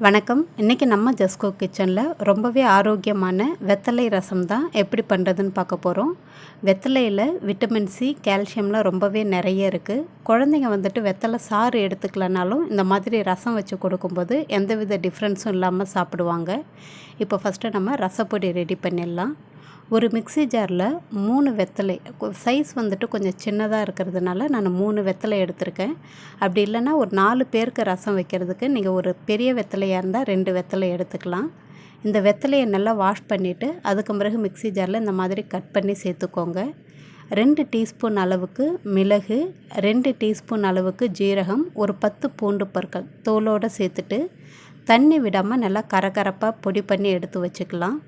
வணக்கம். இன்றைக்கி நம்ம ஜஸ்கோ கிச்சனில் ரொம்பவே ஆரோக்கியமான வெத்தலை ரசம் தான் எப்படி பண்ணுறதுன்னு பார்க்க போகிறோம். வெத்தலையில் விட்டமின் சி, கால்சியம்லாம் ரொம்பவே நிறைய இருக்குது. குழந்தைங்க வெத்தலை சாறு எடுத்துக்கலனாலும் இந்த மாதிரி ரசம் வச்சு கொடுக்கும்போது எந்தவித டிஃப்ரென்ஸும் இல்லாமல் சாப்பிடுவாங்க. இப்போ ஃபஸ்ட்டு நம்ம ரசப்பொடி ரெடி பண்ணிடலாம். ஒரு மிக்ஸி ஜாரில் 3 வெத்தலை, சைஸ் கொஞ்சம் சின்னதாக இருக்கிறதுனால நான் 3 வெத்தலை எடுத்திருக்கேன். அப்படி இல்லைன்னா ஒரு 4 பேருக்கு ரசம் வைக்கிறதுக்கு நீங்கள் ஒரு பெரிய வெத்தலையாக இருந்தால் 2 வெத்தலை எடுத்துக்கலாம். இந்த வெத்தலையை நல்லா வாஷ் பண்ணிவிட்டு அதுக்கு பிறகு மிக்ஸி ஜாரில் இந்த மாதிரி கட் பண்ணி சேர்த்துக்கோங்க. 2 டீஸ்பூன் அளவுக்கு மிளகு, 2 டீஸ்பூன் அளவுக்கு ஜீரகம், ஒரு 10 பூண்டு பற்கள் தோலோடு சேர்த்துட்டு தண்ணி விடாமல் நல்லா கரகரப்பாக பொடி பண்ணி எடுத்து வச்சுக்கலாம்.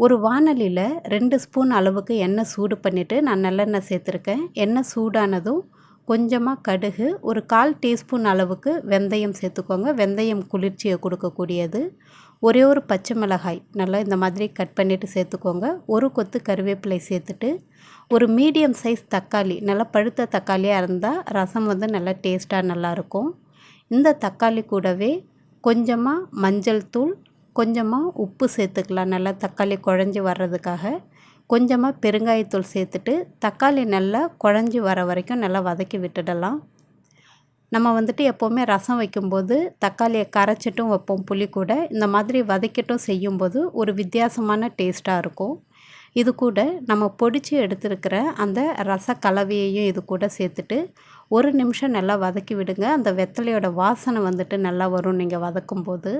ஒரு வாணலியில் 2 ஸ்பூன் அளவுக்கு எண்ணெய் சூடு பண்ணிவிட்டு நான் நல்லெண்ணெய் சேர்த்துருக்கேன். எண்ணெய் சூடானதும் கொஞ்சமாக கடுகு, ஒரு 1/4 டீஸ்பூன் அளவுக்கு வெந்தயம் சேர்த்துக்கோங்க. வெந்தயம் குளிர்ச்சியை கொடுக்கக்கூடியது. ஒரே ஒரு பச்சை மிளகாய் நல்லா இந்த மாதிரி கட் பண்ணிவிட்டு சேர்த்துக்கோங்க. ஒரு கொத்து கருவேப்பிலை சேர்த்துட்டு ஒரு மீடியம் சைஸ் தக்காளி, நல்லா பழுத்த தக்காளியாக இருந்தால் ரசம் நல்லா டேஸ்ட்டாக நல்லாயிருக்கும். இந்த தக்காளி கூடவே கொஞ்சமாக மஞ்சள் தூள், கொஞ்சமாக உப்பு சேர்த்துக்கலாம். நல்லா தக்காளி குழஞ்சி வர்றதுக்காக கொஞ்சமாக பெருங்காயத்தூள் சேர்த்துட்டு தக்காளி நல்லா குழஞ்சி வர வரைக்கும் நல்லா வதக்கி விட்டுடலாம். நம்ம எப்போவுமே ரசம் வைக்கும்போது தக்காளியை கரைச்சிட்டும் வைப்போம் புளி கூட. இந்த மாதிரி வதக்கிட்டும் செய்யும்போது ஒரு வித்தியாசமான டேஸ்ட்டாக இருக்கும். இது கூட நம்ம பொடிச்சு எடுத்துருக்கிற அந்த ரச கலவையையும் இது கூட சேர்த்துட்டு ஒரு நிமிஷம் நல்லா வதக்கி விடுங்க. அந்த வெத்தலையோட வாசனை நல்லா வரும் நீங்கள் வதக்கும்போது.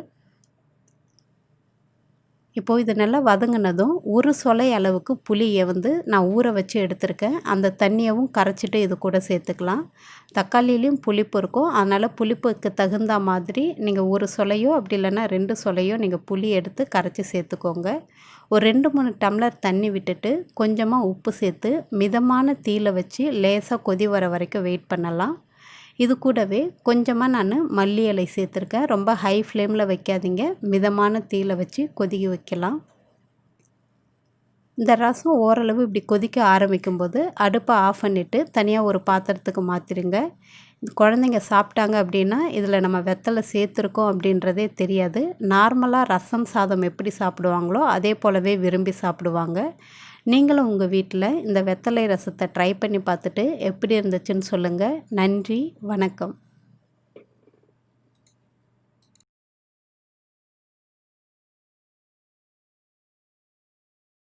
இப்போது இது நல்லா வதங்கினதும் ஒரு சொலை அளவுக்கு புளியை நான் ஊற வச்சு எடுத்திருக்கேன். அந்த தண்ணியவும் கரைச்சிட்டு இது கூட சேர்த்துக்கலாம். தக்காளியிலையும் புளிப்பு இருக்கும். அதனால் புளிப்புக்கு தகுந்த மாதிரி நீங்கள் ஒரு சொலையோ அப்படி இல்லைன்னா 2 சொலையோ நீங்கள் புளி எடுத்து கரைச்சி சேர்த்துக்கோங்க. ஒரு 2-3 டம்ளர் தண்ணி விட்டுட்டு கொஞ்சமாக உப்பு சேர்த்து மிதமான தீயில வச்சு லேசாக கொதி வர வரைக்கும் வெயிட் பண்ணலாம். இது கூடவே கொஞ்சமாக நான் மல்லி இலை சேர்த்துருக்கேன். ரொம்ப ஹை ஃப்ளேமில் வைக்காதீங்க, மிதமான தீயில வச்சு கொதிக்க வைக்கலாம். இந்த ரசம் ஓரளவு இப்படி கொதிக்க ஆரம்பிக்கும்போது அடுப்பை ஆஃப் பண்ணிவிட்டு தனியாக ஒரு பாத்திரத்துக்கு மாற்றிடுங்க. குழந்தைங்க சாப்பிட்டாங்க அப்படின்னா இதில் நம்ம வெத்தலை சேர்த்துருக்கோம் அப்படின்றதே தெரியாது. நார்மலாக ரசம் சாதம் எப்படி சாப்பிடுவாங்களோ அதே போலவே விரும்பி சாப்பிடுவாங்க. நீங்களும் உங்கள் வீட்டில் இந்த வெத்தலை ரசத்தை ட்ரை பண்ணி பார்த்துட்டு எப்படி இருந்துச்சுன்னு சொல்லுங்கள். நன்றி, வணக்கம்.